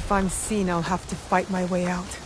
If I'm seen, I'll have to fight my way out.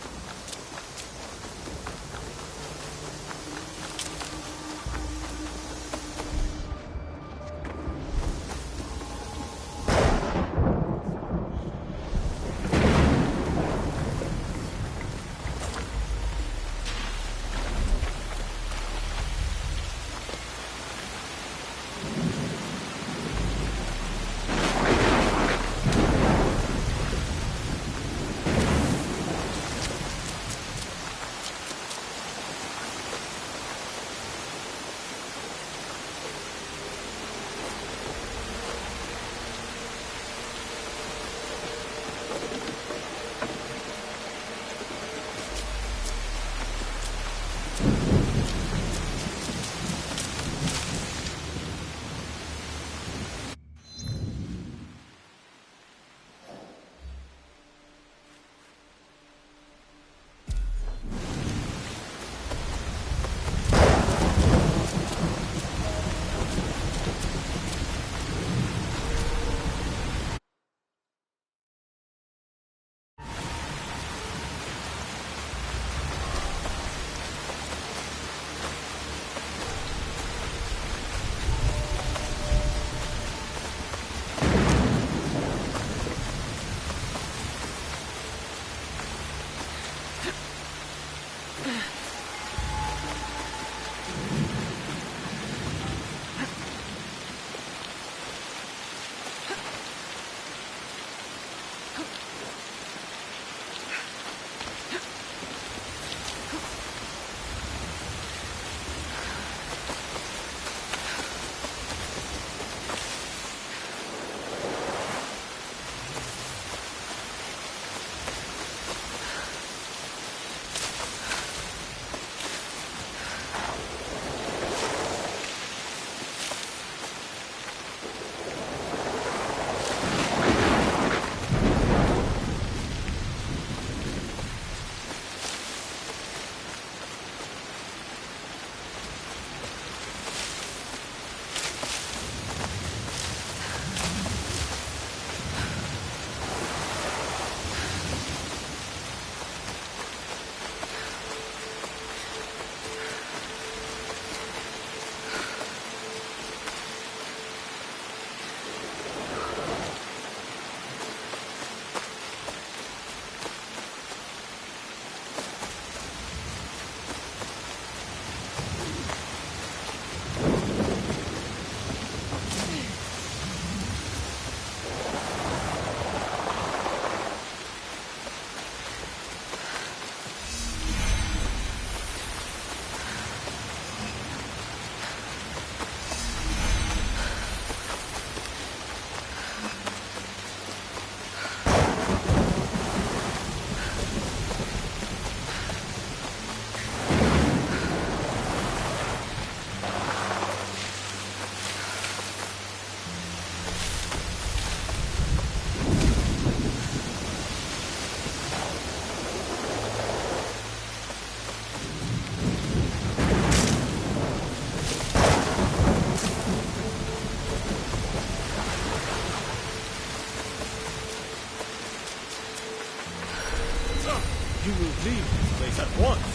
You will leave this place at once.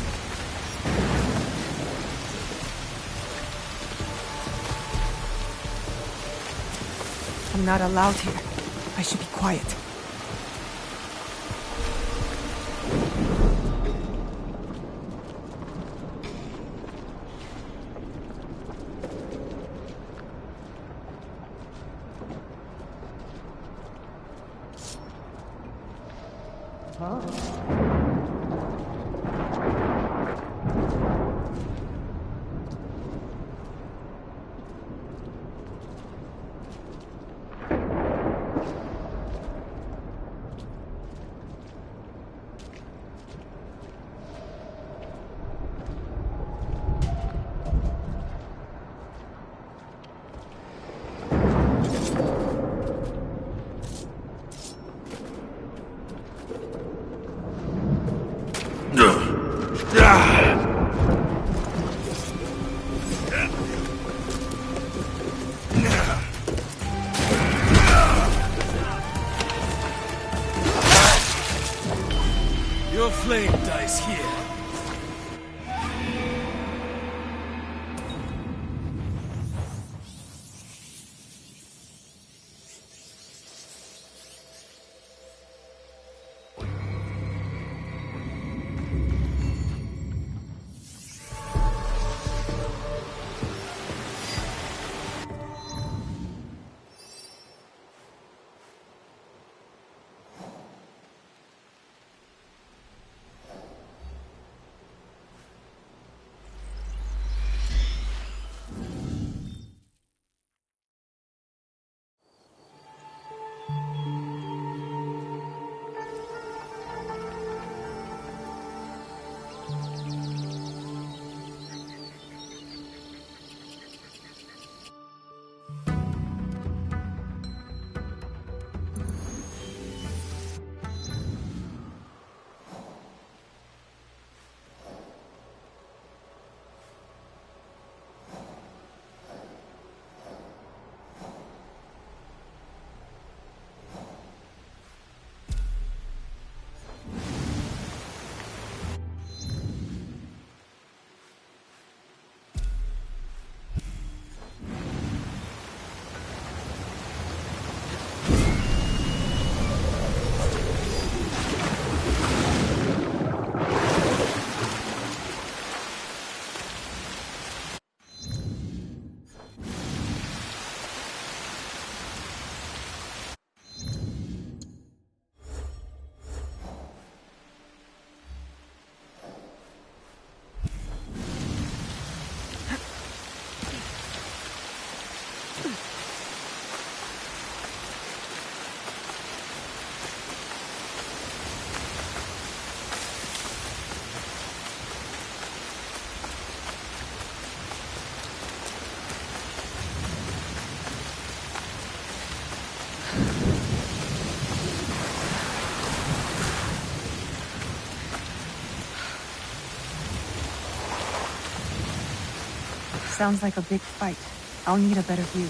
I'm not allowed here. I should be quiet. is here. Sounds like a big fight. I'll need a better view.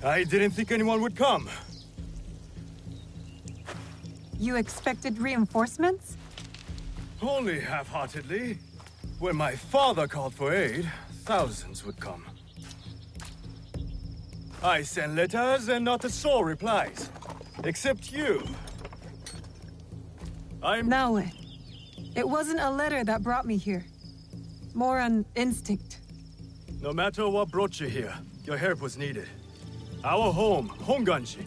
I didn't think anyone would come. You expected reinforcements? Only half-heartedly. When my father called for aid, thousands would come. I send letters and not a soul replies. Except you. Now what? It wasn't a letter that brought me here. More an instinct. No matter what brought you here, your help was needed. Our home, Honganji,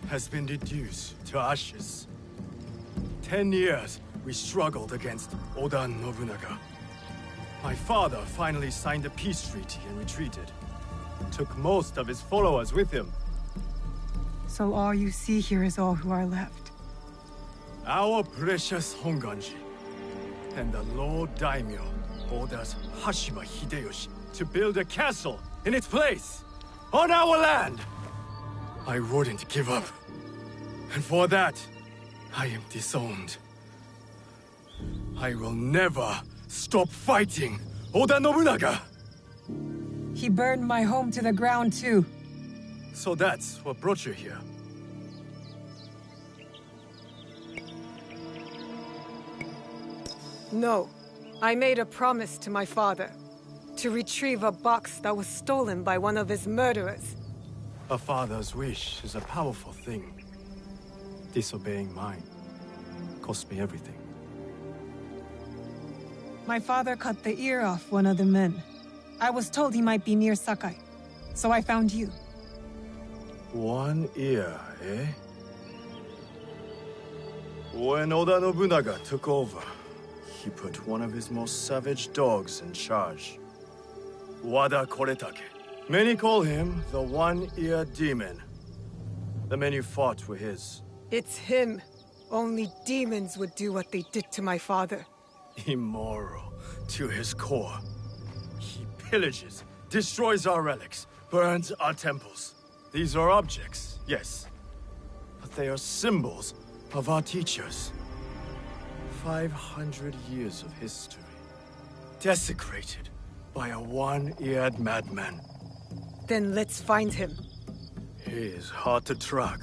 has been reduced to ashes. 10 years we struggled against Oda Nobunaga. My father finally signed a peace treaty and retreated. Took most of his followers with him. So all you see here is all who are left. Our precious Honganji. And the Lord Daimyo orders Hashima Hideyoshi to build a castle in its place, on our land. I wouldn't give up. And for that, I am disowned. I will never stop fighting Oda Nobunaga! He burned my home to the ground too. So that's what brought you here. No. I made a promise to my father. To retrieve a box that was stolen by one of his murderers. A father's wish is a powerful thing. Disobeying mine cost me everything. My father cut the ear off one of the men. I was told he might be near Sakai, so I found you. One ear, eh? When Oda Nobunaga took over, he put one of his most savage dogs in charge. Wada Koretake. Many call him the One-Ear Demon. The men you fought were his. It's him. Only demons would do what they did to my father. Immoral to his core. He pillages, destroys our relics, burns our temples. These are objects, yes, but they are symbols of our teachers. 500 years of history, desecrated by a one-eared madman. Then let's find him. He is hard to track.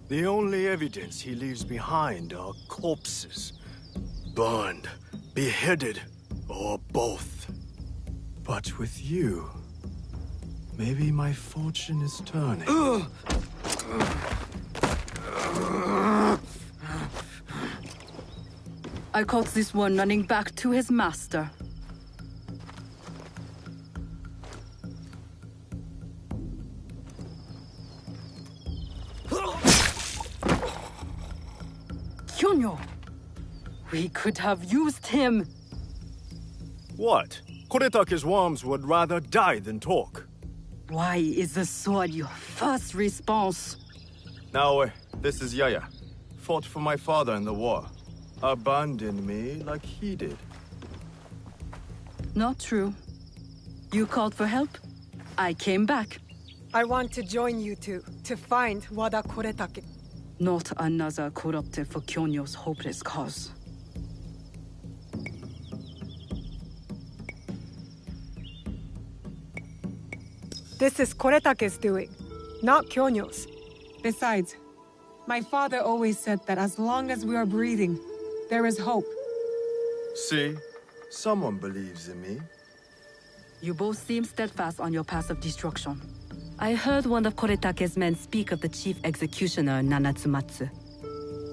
The only evidence he leaves behind are corpses. Burned, beheaded, or both. But with you, maybe my fortune is turning. I caught this one running back to his master. Kyonyo! We could have used him! What? Koretake's worms would rather die than talk. Why is the sword your first response? Now, this is Yaya. Fought for my father in the war. Abandoned me like he did. Not true. You called for help. I came back. I want to join you two, to find Wada Koretake. Not another corrupted for Kyonyo's hopeless cause. This is Koretake's doing, not Kyonyo's. Besides, my father always said that as long as we are breathing, there is hope. See? Someone believes in me. You both seem steadfast on your path of destruction. I heard one of Koretake's men speak of the chief executioner, Nanatsumatsu.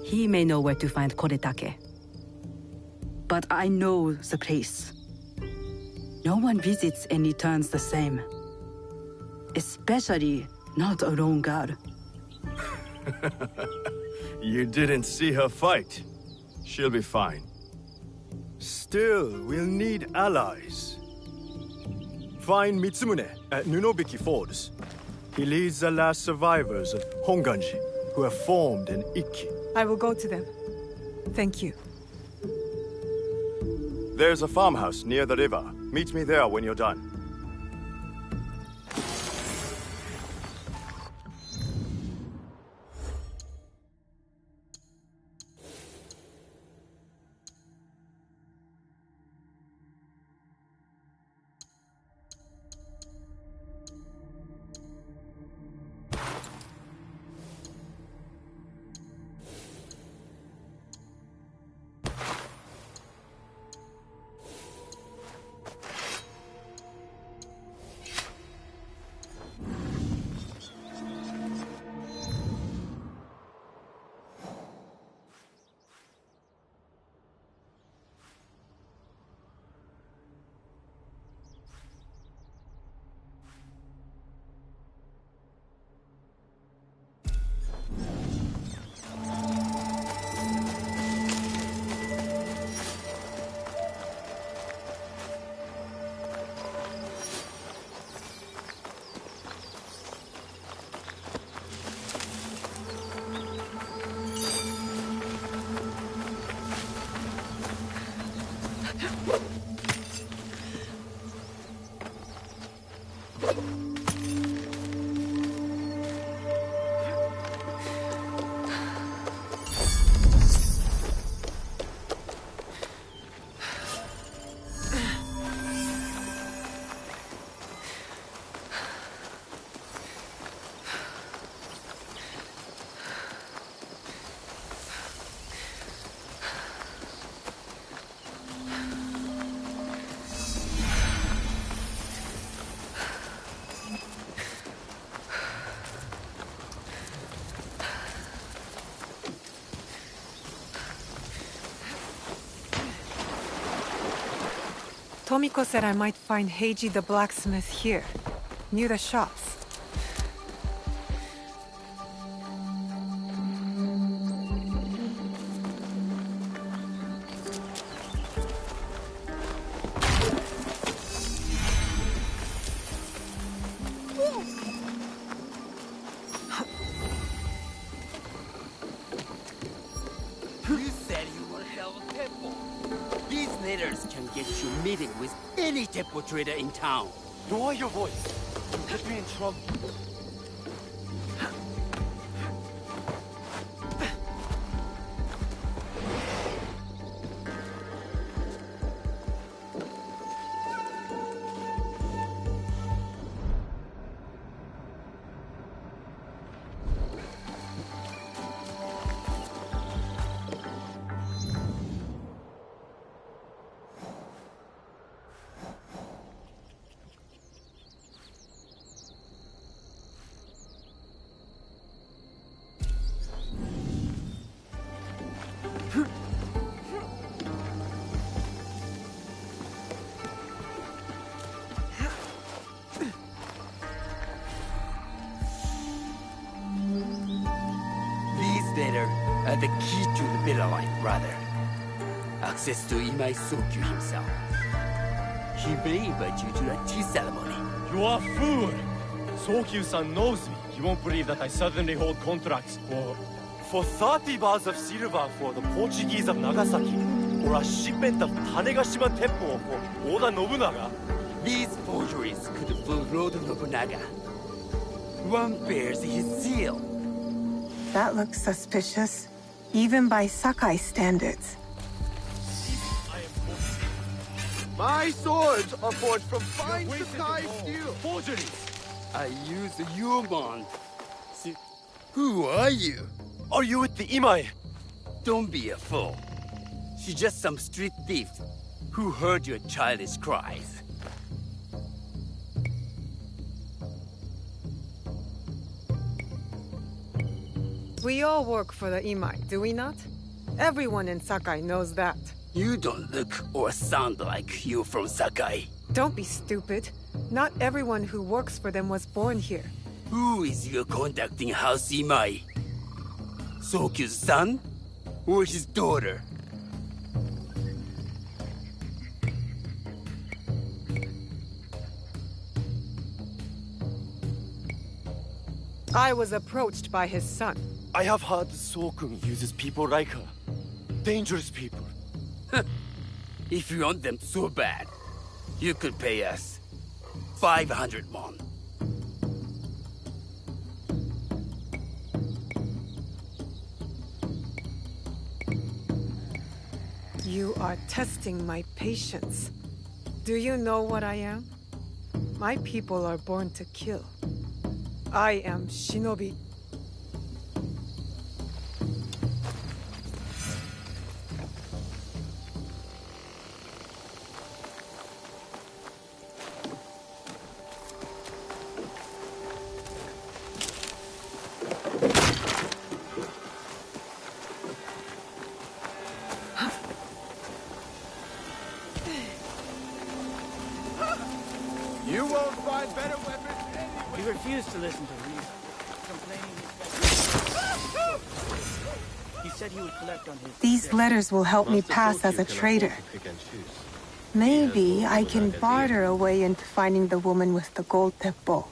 He may know where to find Koretake. But I know the place. No one visits and returns the same. Especially not a lone guard. You didn't see her fight. She'll be fine. Still, we'll need allies. Find Mitsumune at Nunobiki Falls. He leads the last survivors of Honganji, who have formed an Ikki. I will go to them. Thank you. There's a farmhouse near the river. Meet me there when you're done. Tomiko said I might find Heiji the blacksmith here, near the shops. You said you were held Teppo. These letters can get you meeting with any Teppo trader in town. Lower your voice. You could be in trouble. Letter are the key to the Middle Line, brother. Access to Imai Sokyu himself. He may invite you to a tea ceremony. You are a fool! Sokyu-san knows me. You won't believe that I suddenly hold contracts for 30 bars of silver for the Portuguese of Nagasaki, or a shipment of Tanegashima Teppo for Oda Nobunaga. These forgeries could fool Lord Nobunaga. One bears his seal. That looks suspicious, even by Sakai standards. My swords are forged from fine Sakai steel. Forgeries! I use a human. Who are you? Are you with the Imai? Don't be a fool. She's just some street thief who heard your childish cries. We all work for the Imai, do we not? Everyone in Sakai knows that. You don't look or sound like you from Sakai. Don't be stupid. Not everyone who works for them was born here. Who is your conducting house Imai? Sokyu's son? Or his daughter? I was approached by his son. I have heard Sokun uses people like her. Dangerous people. If you want them so bad, you could pay us 500 won. You are testing my patience. Do you know what I am? My people are born to kill. I am Shinobi. You won't find better weapons anywhere. He refused to listen to reason, complaining he said he would collect on his... These letters will help me pass as a trader. Maybe I can barter a way into finding the woman with the gold teppo.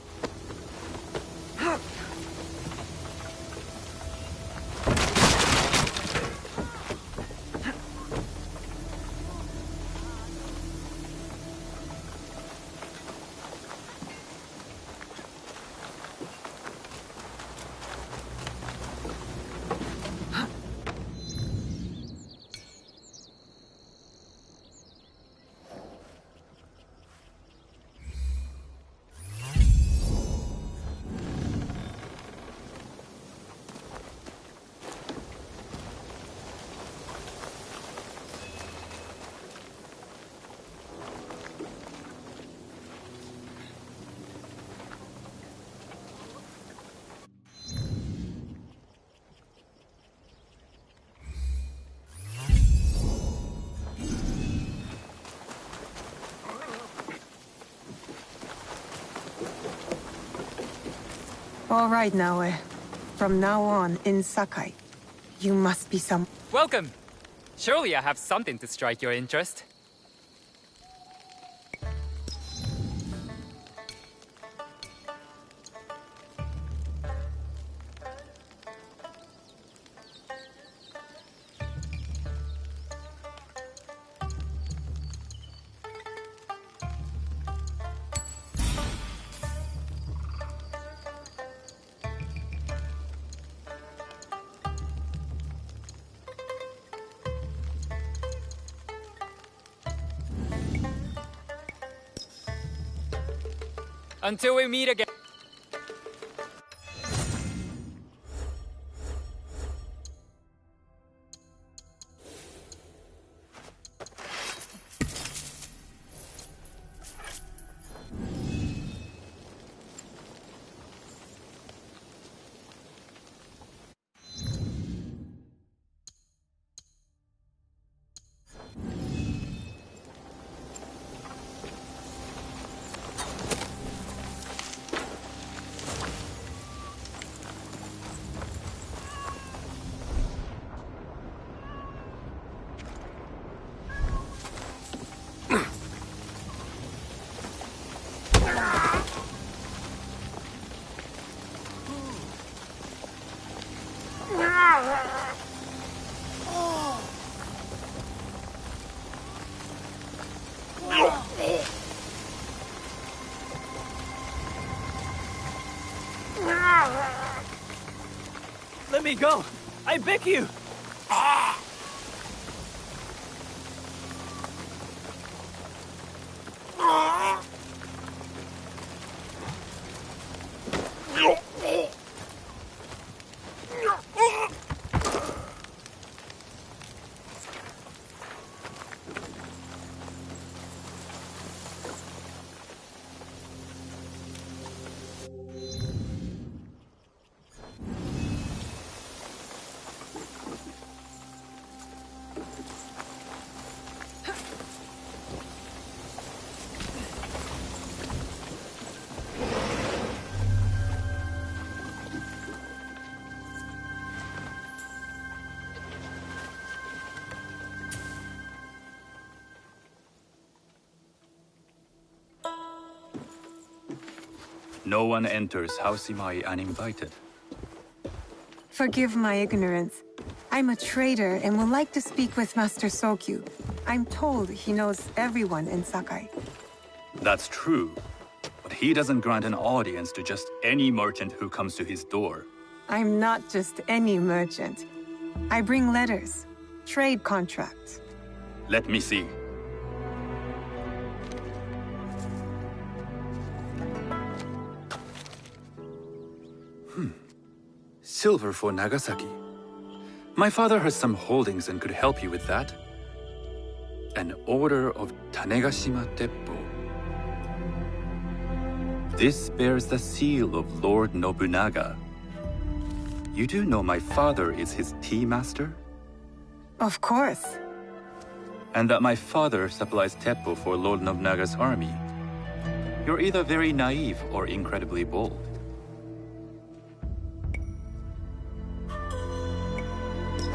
All right, Naoe. From now on, in Sakai, you must be some... Welcome! Surely I have something to strike your interest. Until we meet again. Let me go! I beg you! No one enters House Imai uninvited. Forgive my ignorance. I'm a trader and would like to speak with Master Sokyu. I'm told he knows everyone in Sakai. That's true, but he doesn't grant an audience to just any merchant who comes to his door. I'm not just any merchant. I bring letters, trade contracts. Let me see. Silver for Nagasaki. My father has some holdings and could help you with that. An order of Tanegashima Teppo. This bears the seal of Lord Nobunaga. You do know my father is his tea master? Of course. And that my father supplies Teppo for Lord Nobunaga's army. You're either very naive or incredibly bold.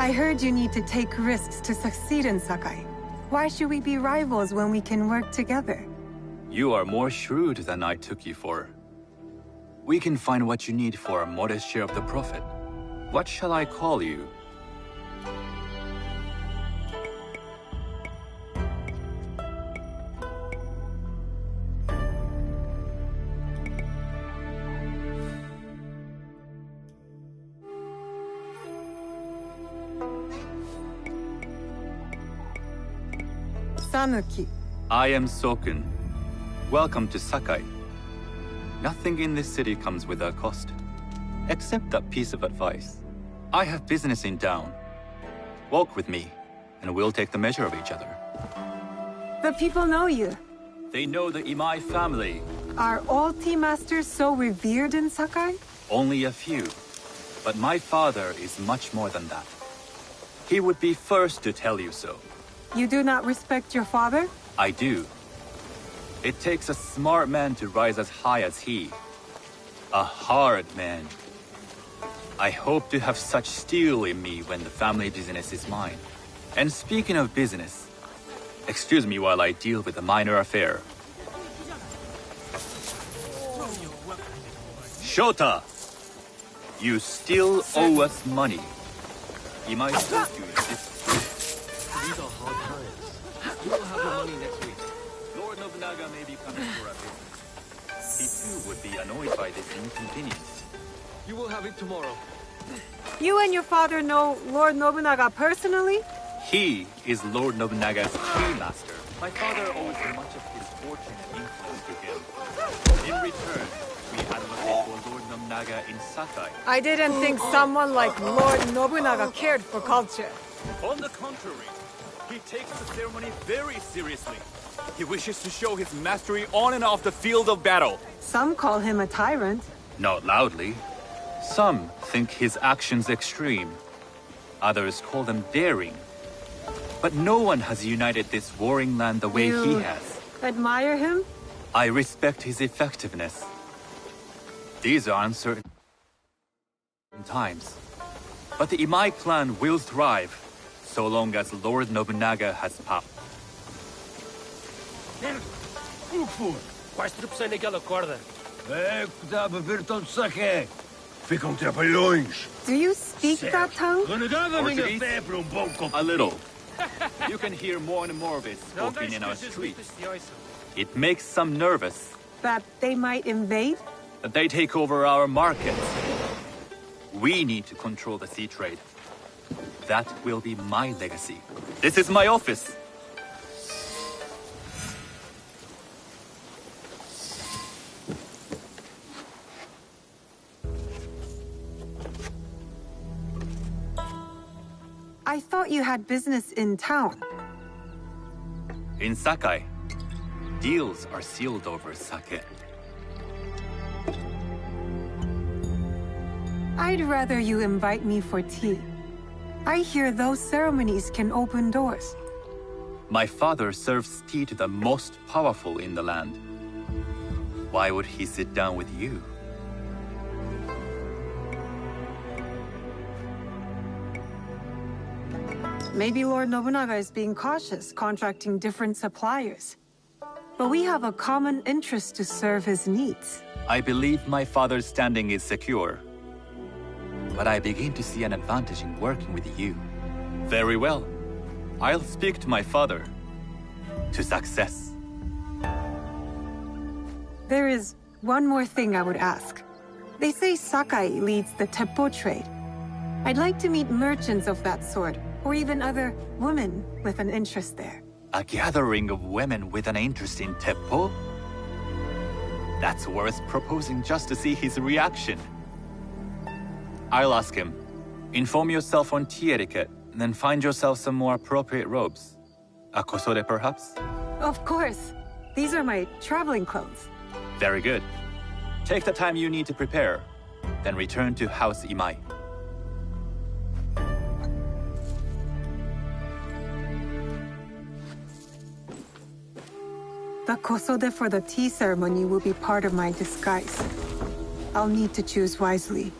I heard you need to take risks to succeed in Sakai. Why should we be rivals when we can work together? You are more shrewd than I took you for. We can find what you need for a modest share of the profit. What shall I call you? Sanuki. I am Sokun. Welcome to Sakai. Nothing in this city comes without cost. Except that piece of advice. I have business in town. Walk with me, and we'll take the measure of each other. The people know you. They know the Imai family. Are all tea masters so revered in Sakai? Only a few. But my father is much more than that. He would be first to tell you so. You do not respect your father? I do. It takes a smart man to rise as high as he. A hard man. I hope to have such steel in me when the family business is mine. And speaking of business, excuse me while I deal with a minor affair. Shota! You still owe us money. Imai Sokyu insists. These are hard times. You will have your money next week. Lord Nobunaga may be coming for a visit. He too would be annoyed by this inconvenience. You will have it tomorrow. You and your father know Lord Nobunaga personally? He is Lord Nobunaga's keymaster. My father owes much of his fortune and influence to him. In return, we advocate for Lord Nobunaga in Sakai. I didn't think someone like Lord Nobunaga cared for culture. On the contrary, he takes the ceremony very seriously. He wishes to show his mastery on and off the field of battle. Some call him a tyrant. Not loudly. Some think his actions extreme. Others call them daring. But no one has united this warring land the way he has. Admire him? I respect his effectiveness. These are uncertain times. But the Imai clan will thrive, so long as Lord Nobunaga has power. Quais truques sem naquela corda? É, que dá a beber tanto saque. Ficam trapalhões. Do you speak that tongue? Renegada a minha fé para bom copo. A little. You can hear more and more of it spoken in our streets. It makes some nervous. That they might invade? That they take over our markets. We need to control the sea trade. That will be my legacy. This is my office. I thought you had business in town. In Sakai, deals are sealed over sake. I'd rather you invite me for tea. I hear those ceremonies can open doors. My father serves tea to the most powerful in the land. Why would he sit down with you? Maybe Lord Nobunaga is being cautious, contracting different suppliers. But we have a common interest to serve his needs. I believe my father's standing is secure. But I begin to see an advantage in working with you. Very well. I'll speak to my father. To success. There is one more thing I would ask. They say Sakai leads the Teppo trade. I'd like to meet merchants of that sort, or even other women with an interest there. A gathering of women with an interest in Teppo? That's worth proposing just to see his reaction. I'll ask him. Inform yourself on tea etiquette, then find yourself some more appropriate robes. A kosode, perhaps? Of course. These are my traveling clothes. Very good. Take the time you need to prepare, then return to House Imai. The kosode for the tea ceremony will be part of my disguise. I'll need to choose wisely.